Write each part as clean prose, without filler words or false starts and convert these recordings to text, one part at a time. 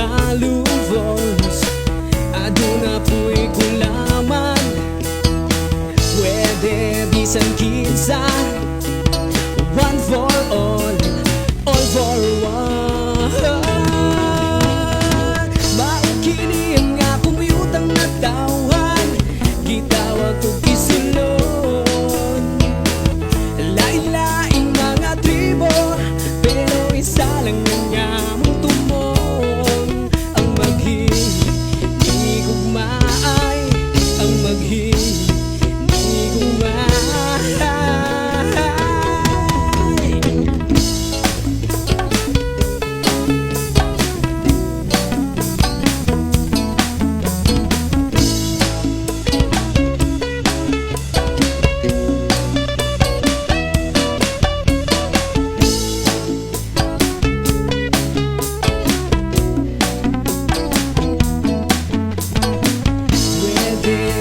halubos aduna pu'y kulaman. Pwede bisan kinsa, one for all for one. Maukinin nga kumuyutang natawan, gitawag ko kisulon. Lain-laing mga tribo, pero isa lang nga mong tumon. Ang maghigugmaay, ang maghigugmaay.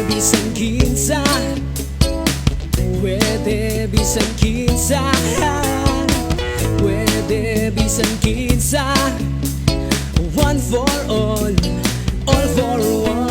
Bisan kinsa, pwede bisan kinsa, pwede bisan kinsa, one for all for one.